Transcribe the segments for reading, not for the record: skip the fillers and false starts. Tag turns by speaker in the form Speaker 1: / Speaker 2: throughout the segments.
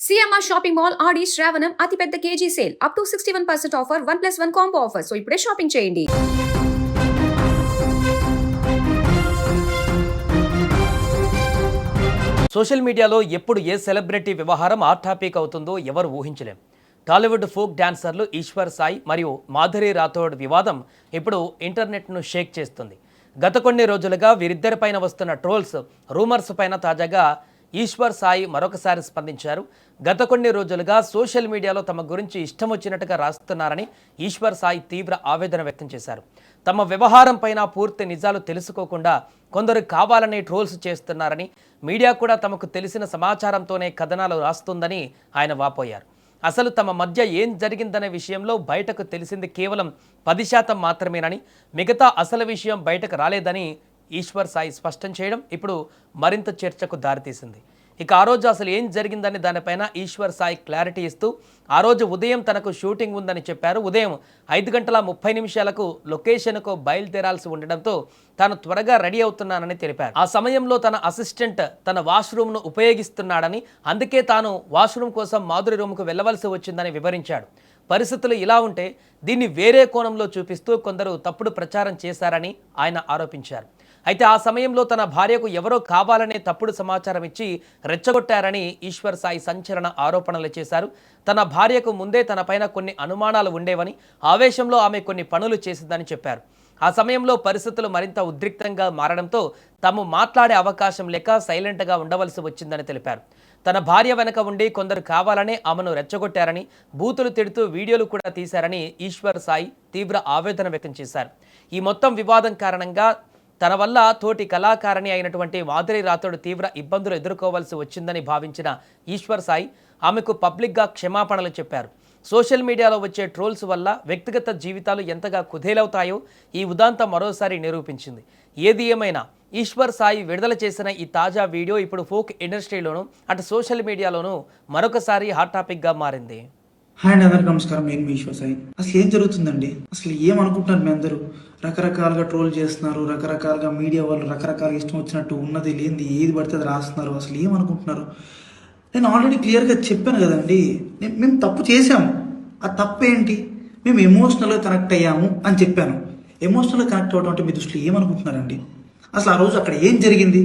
Speaker 1: CMR shopping mall ఆడి శ్రావణం అతిపెద్ద KG sale up to 61% offer 1+1 combo offer. So ఇప్పుడే shopping చేయండి.
Speaker 2: సోషల్ మీడియాలో ఎప్పుడు ఏ సెలబ్రిటీ వ్యవహారం హాట్ టాపిక్ అవుతుందో ఎవరు ఊహించలేం. టాలీవుడ్ ఫోక్ డాన్సర్లు ఈశ్వర్ సాయి మరియు మాధురి రాథోడ్ వివాదం ఇప్పుడు ఇంటర్నెట్ను షేక్ చేస్తుంది. గత కొన్ని రోజులుగా వీరిద్దరిపైన వస్తున్న ట్రోల్స్, రూమర్స్ పైన తాజాగా ఈశ్వర్ సాయి మరొకసారి స్పందించారు. గత కొన్ని రోజులుగా సోషల్ మీడియాలో తమ గురించి ఇష్టం వచ్చినట్టుగా రాస్తున్నారని ఈశ్వర్ సాయి తీవ్ర ఆవేదన వ్యక్తం చేశారు. తమ వ్యవహారం పైన పూర్తి నిజాలు తెలుసుకోకుండా కొందరు కావాలని ట్రోల్స్ చేస్తున్నారని, మీడియా కూడా తమకు తెలిసిన సమాచారంతోనే కథనాలు రాస్తుందని ఆయన వాపోయారు. అసలు తమ మధ్య ఏం జరిగిందనే విషయంలో బయటకు తెలిసింది కేవలం 10% మాత్రమేనని, మిగతా అసలు విషయం బయటకు రాలేదని ఈశ్వర్ సాయి స్పష్టం చేయడం ఇప్పుడు మరింత చర్చకు దారితీసింది. ఇక ఆ రోజు అసలు ఏం జరిగిందని దానిపైన ఈశ్వర్ సాయి క్లారిటీ ఇస్తూ, ఆ రోజు ఉదయం తనకు షూటింగ్ ఉందని చెప్పారు. ఉదయం 5:30 లొకేషన్కు బయలుదేరాల్సి ఉండడంతో తాను త్వరగా రెడీ అవుతున్నానని తెలిపారు. ఆ సమయంలో తన అసిస్టెంట్ తన వాష్రూమ్ను ఉపయోగిస్తున్నాడని, అందుకే తాను వాష్రూమ్ కోసం మాధురి రూమ్కు వెళ్ళవలసి వచ్చిందని వివరించాడు. పరిస్థితులు ఇలా ఉంటే దీన్ని వేరే కోణంలో చూపిస్తూ కొందరు తప్పుడు ప్రచారం చేశారని ఆయన ఆరోపించారు. అయితే ఆ సమయంలో తన భార్యకు ఎవరో కావాలనే తప్పుడు సమాచారం ఇచ్చి రెచ్చగొట్టారని ఈశ్వర్ సాయి సంచలన ఆరోపణలు చేశారు. తన భార్యకు ముందే తనపైన కొన్ని అనుమానాలు ఉండేవని, ఆవేశంలో ఆమె కొన్ని పనులు చేసిందని చెప్పారు. ఆ సమయంలో పరిస్థితులు మరింత ఉద్రిక్తంగా మారడంతో తాము మాట్లాడే అవకాశం లేక సైలెంట్గా ఉండవలసి వచ్చిందని తెలిపారు. తన భార్య వెనక ఉండి కొందరు కావాలనే ఆమెను రెచ్చగొట్టారని, బూతులు తిడుతూ వీడియోలు కూడా తీశారని ఈశ్వర్ సాయి తీవ్ర ఆవేదన వ్యక్తం చేశారు. ఈ మొత్తం వివాదం కారణంగా తన వల్ల తోటి కళాకారిణి అయినటువంటి మాధురి రాథోడ్ తీవ్ర ఇబ్బందులు ఎదుర్కోవాల్సి వచ్చిందని భావించిన ఈశ్వర్ సాయి ఆమెకు పబ్లిక్గా క్షమాపణలు చెప్పారు. సోషల్ మీడియాలో వచ్చే ట్రోల్స్ వల్ల వ్యక్తిగత జీవితాలు ఎంతగా కుదేలవుతాయో ఈ ఉదాంతం మరోసారి నిరూపించింది. ఏది ఏమైనా ఈశ్వర్ సాయి విడుదల చేసిన ఈ తాజా వీడియో ఇప్పుడు ఫోక్ ఇండస్ట్రీలోనూ అటు సోషల్ మీడియాలోనూ మరొకసారి హాట్ టాపిక్గా మారింది.
Speaker 3: హాయ్ అండి, అందరికీ నమస్కారం. నేను మీ ఈశ్వర్ సాయి. అసలు ఏం జరుగుతుందండి? అసలు ఏమనుకుంటున్నారు మీ అందరూ? రకరకాలుగా ట్రోల్ చేస్తున్నారు, రకరకాలుగా మీడియా వాళ్ళు రకరకాలుగా ఇష్టం వచ్చినట్టు ఉన్నది లేనిది ఏది పడితే అది రాస్తున్నారు. అసలు ఏమనుకుంటున్నారు? నేను ఆల్రెడీ క్లియర్గా చెప్పాను కదండి, మేము తప్పు చేసాము. ఆ తప్పు ఏంటి? మేము ఎమోషనల్గా కనెక్ట్ అయ్యాము అని చెప్పాను. ఎమోషనల్గా కనెక్ట్ అవ్వడం అంటే మీ దృష్టిలో ఏమనుకుంటున్నారండి? అసలు ఆ రోజు అక్కడ ఏం జరిగింది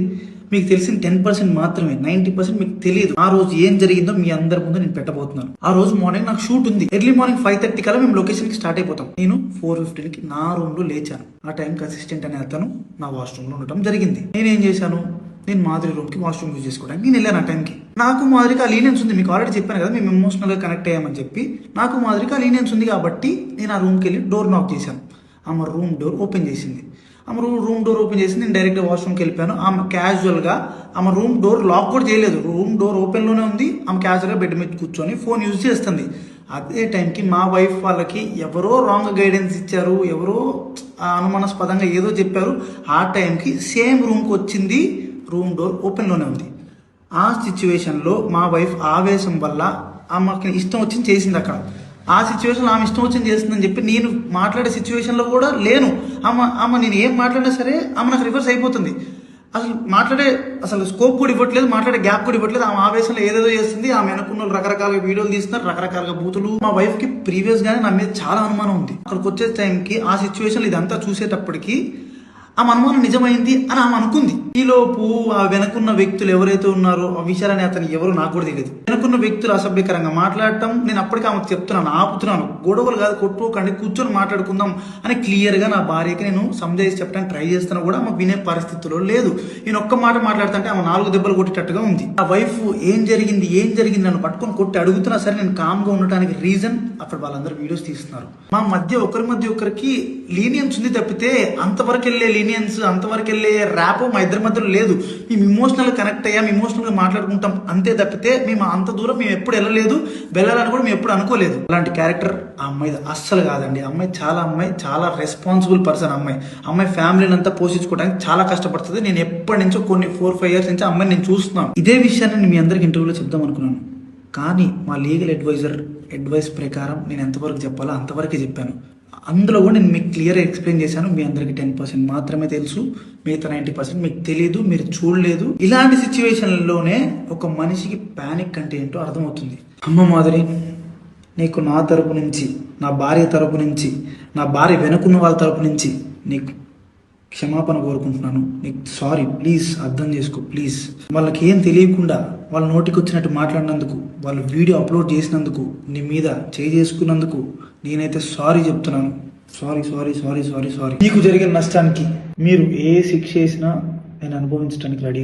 Speaker 3: మీకు తెలిసిన 10% మాత్రమే, 90% మీకు తెలియదు. ఆ రోజు ఏం జరిగిందో మీ అందరి ముందు నేను పెట్టబోతున్నాను. ఆ రోజు మార్నింగ్ నాకు షూట్ ఉంది. ఎర్లీ మార్నింగ్ 5:30 కల్లా మేము లొకేషన్కి స్టార్ట్ అయిపోతాం. నేను 4:15కి నా రూమ్ లో లేచాను. ఆ టైంకి అసిస్టెంట్ అనే అతను నా వాష్రూమ్ లో ఉండటం జరిగింది. నేనేం చేశాను, నేను మాధురి రూమ్ కి వాష్రూమ్ యూజ్ చేసుకోవడానికి నేను వెళ్ళాను. ఆ టైంకి నాకు మాధురికి ఆ లీనియన్స్ ఉంది. మీకు ఆల్రెడీ చెప్పాను కదా, మేము ఎమోషనల్ గా కనెక్ట్ అయ్యామని చెప్పి. నాకు మాధురికి ఆ లీనియన్స్ ఉంది కాబట్టి నేను ఆ రూమ్కి వెళ్ళి డోర్ నాక్ చేశాను. ఆమె రూమ్ డోర్ ఓపెన్ చేసింది. ఆమె రూమ్ డోర్ ఓపెన్ చేసి నేను డైరెక్ట్గా వాష్రూమ్కి వెళ్ళిపోయాను. ఆమె క్యాజువల్గా ఆమె రూమ్ డోర్ లాక్ కూడా చేయలేదు, రూమ్ డోర్ ఓపెన్లోనే ఉంది. ఆమె క్యాజువల్గా బెడ్ మీద కూర్చొని ఫోన్ యూజ్ చేస్తుంది. అదే టైంకి మా వైఫ్ వాళ్ళకి ఎవరో రాంగ్ గైడెన్స్ ఇచ్చారు, ఎవరో అనుమానాస్పదంగా ఏదో చెప్పారు. ఆ టైంకి సేమ్ రూమ్కి వచ్చింది, రూమ్ డోర్ ఓపెన్లోనే ఉంది. ఆ సిచ్యువేషన్లో మా వైఫ్ ఆవేశం వల్ల ఆమెకి ఇష్టం వచ్చింది చేసింది. అక్కడ ఆ సిచ్యువేషన్లో ఆమె ఇష్టం వచ్చింది చేస్తుందని చెప్పి నేను మాట్లాడే సిచ్యువేషన్లో కూడా లేను. ఆమె నేను ఏం మాట్లాడినా సరే ఆమె నాకు రివర్స్ అయిపోతుంది. అసలు స్కోప్ కూడా ఇవ్వట్లేదు, మాట్లాడే గ్యాప్ కూడా ఇవ్వట్లేదు. ఆమె ఆవేశంలో ఏదేదో చేస్తుంది. ఆమె అనుకున్న రకరకాలుగా వీడియోలు తీస్తున్నారు, రకరకాలుగా బూతులు. మా వైఫ్ కి ప్రీవియస్ గానే నా మీద చాలా అనుమానం ఉంది. అక్కడికి వచ్చే టైంకి ఆ సిచ్యువేషన్ ఇదంతా చూసేటప్పటికి ఆమె అనుమానం నిజమైంది అని ఆమె అనుకుంది. ఈలోపు ఆ వెనుకున్న వ్యక్తులు ఎవరైతే ఉన్నారో ఆ విషయాలని అతను ఎవరో నాకు కూడా తెలియదు. వెనుకున్న వ్యక్తులు అసభ్యకరంగా మాట్లాడటం నేను అప్పటికే ఆమెకు చెప్తున్నాను, ఆపుతున్నాను. గొడవలు కాదు, కొట్టుకోకండి, కూర్చొని మాట్లాడుకుందాం అని క్లియర్ గా నా భార్యకి నేను సంజాయిసి చెప్పడానికి ట్రై చేస్తున్నా కూడా ఆమె వినే పరిస్థితిలో లేదు. నేను ఒక్క మాట మాట్లాడుతుంటే ఆమె 4 దెబ్బలు కొట్టేటట్టుగా ఉంది. ఆ వైఫ్ ఏం జరిగింది నన్ను పట్టుకొని కొట్టి అడుగుతున్నా సరే నేను కామ్ గా ఉండటానికి రీజన్ అక్కడ వాళ్ళందరూ వీడియోస్ తీస్తున్నారు. మా మధ్య ఒకరికి లీనియన్స్ ఉంది తప్పితే అంతవరకు వెళ్ళే లీనియన్స్, అంతవరకు వెళ్ళే ర్యాప్ మా ఇద్దరి మధ్యలో లేదు. మేము ఇమోషనల్ కనెక్ట్ అయ్యాం, ఇమోషనల్ గా మాట్లాడుకుంటాం అంతే తప్పితే మేము అంత దూరం మేము ఎప్పుడు వెళ్ళాలని కూడా మేము ఎప్పుడు అనుకోలేదు. అలాంటి క్యారెక్టర్ ఆ అమ్మాయి అస్సలు కాదండి. అమ్మాయి చాలా రెస్పాన్సిబుల్ పర్సన్. అమ్మాయి ఫ్యామిలీని అంతా పోషించుకోవడానికి చాలా కష్టపడుతుంది. నేను ఎప్పటి నుంచో కొన్ని 4-5 years నుంచి అమ్మాయిని నేను చూస్తున్నాను. ఇదే విషయాన్ని నేను మీ అందరికి ఇంటర్వ్యూలో చెప్దాం అనుకున్నాను, కానీ మా లీగల్ అడ్వైస్ ప్రకారం నేను ఎంతవరకు చెప్పాలో అంతవరకే చెప్పాను. అందులో కూడా నేను మీకు క్లియర్గా ఎక్స్ప్లెయిన్ చేశాను. మీ అందరికి 10% మాత్రమే తెలుసు, మిగతా 90% మీకు తెలియదు, మీరు చూడలేదు. ఇలాంటి సిచ్యువేషన్లోనే ఒక మనిషికి ప్యానిక్ అంటే ఏంటో అర్థమవుతుంది. అమ్మ మాధురి, నీకు నా తరపు నుంచి, నా భార్య తరపు నుంచి, నా భార్య వెనుకున్న వాళ్ళ తరపు నుంచి నీకు క్షమాపణ కోరుకుంటున్నాను. నీకు సారీ, ప్లీజ్ అర్థం చేసుకో ప్లీజ్. వాళ్ళకి ఏం తెలియకుండా వాళ్ళ నోటికి వచ్చినట్టు మాట్లాడినందుకు, వాళ్ళు వీడియో అప్లోడ్ చేసినందుకు, నీ మీద చేసుకున్నందుకు నేనైతే సారీ చెప్తున్నాను. Sorry sorry sorry sorry sorry. మీకు జరిగిన నష్టానికి మీరు ఏ శిక్ష వేసినా నేను అనుభవించడానికి రెడీ.